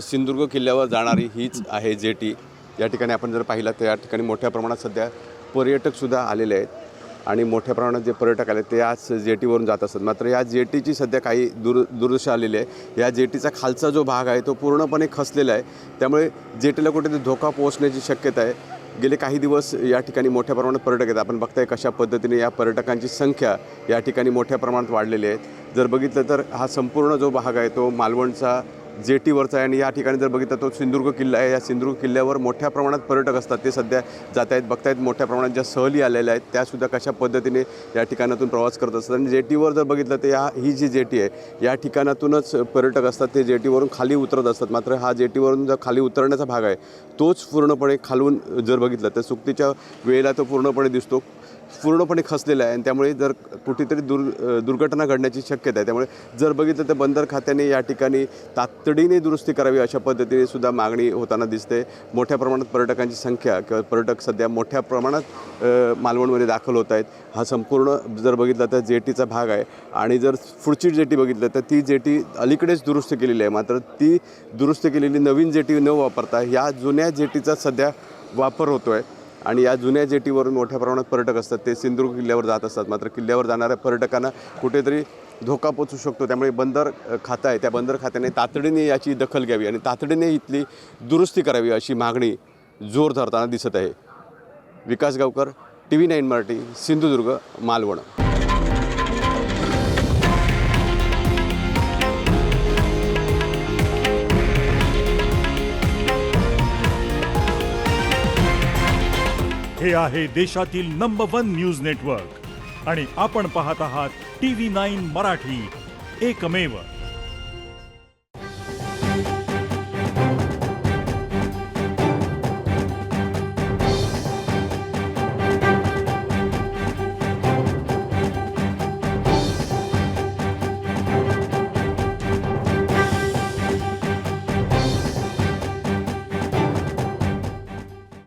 सिंधुदुर्ग किल्ल्यावर जाणारी हीच आहे जेटी। या ठिकाणी आपण जर पाहिलं तर या ठिकाणी मोठ्या प्रमाणात सध्या पर्यटकसुद्धा आलेले आहेत आणि मोठ्या प्रमाणात जे पर्यटक आले ते याच जेटीवरून जात असतात। मात्र या जेटीची सध्या काही दुर्दशा आलेली आहे। या जेटीचा खालचा जो भाग आहे तो पूर्णपणे खचलेला आहे, त्यामुळे जेटीला कुठेतरी धोका पोहोचण्याची शक्यता आहे। गेले काही दिवस या ठिकाणी मोठ्या प्रमाणात पर्यटक आहेत। आपण बघताय कशा पद्धतीने या पर्यटकांची संख्या या ठिकाणी मोठ्या प्रमाणात वाढलेली आहे। जर बघितलं तर हा संपूर्ण जो भाग आहे तो मालवणचा जेटीवरचा आहे आणि या ठिकाणी जर बघितलं तो सिंधुदुर्ग किल्ला आहे। या सिंधुदुर्ग किल्ल्यावर मोठ्या प्रमाणात पर्यटक असतात, ते सध्या जात आहेत। बघतायत मोठ्या प्रमाणात ज्या सहली आलेल्या आहेत त्यासुद्धा कशा पद्धतीने या ठिकाणातून प्रवास करत असतात। आणि जेटीवर जर बघितलं तर ही जी जेटी आहे या ठिकाणातूनच पर्यटक असतात ते जेटीवरून खाली उतरत असतात। मात्र हा जेटीवरून जो खाली उतरण्याचा भाग आहे तोच पूर्णपणे खालून जर बघितलं तर सुट्टीच्या वेळेला तो पूर्णपणे दिसतो, पूर्णपणे खचलेला आहे आणि त्यामुळे जर कुठेतरी दुर्घटना घडण्याची शक्यता आहे। त्यामुळे जर बघितलं तर बंदर खात्याने या ठिकाणी तातडीने दुरुस्ती करावी अशा पद्धतीने सुद्धा मागणी होताना दिसते। मोठ्या प्रमाणात पर्यटकांची संख्या किंवा पर्यटक सध्या मोठ्या प्रमाणात मालवणमध्ये दाखल होत आहेत। हा संपूर्ण जर बघितलं तर जेटीचा भाग आहे आणि जर पुढची जेटी बघितलं तर ती जेटी अलीकडेच दुरुस्त केलेली आहे। मात्र ती दुरुस्त केलेली नवीन जेटी न वापरता या जुन्या जेटीचा सध्या वापर होतो आहे आणि या जुन्या जेटीवरून मोठ्या प्रमाणात पर्यटक असतात, ते सिंधुदुर्ग किल्ल्यावर जात असतात। मात्र किल्ल्यावर जाणाऱ्या पर्यटकांना कुठेतरी धोका पोचू शकतो, त्यामुळे बंदर खातं आहे त्या बंदर खात्याने तातडीने याची दखल घ्यावी आणि तातडीने इथली दुरुस्ती करावी अशी मागणी जोर धरताना दिसत आहे। विकास गावकर, TV9 मराठी, सिंधुदुर्ग, मालवण। हे आहे देशातील नंबर 1 न्यूज नेटवर्क आणि आपण पाहत आहात TV9 मराठी, एकमेव।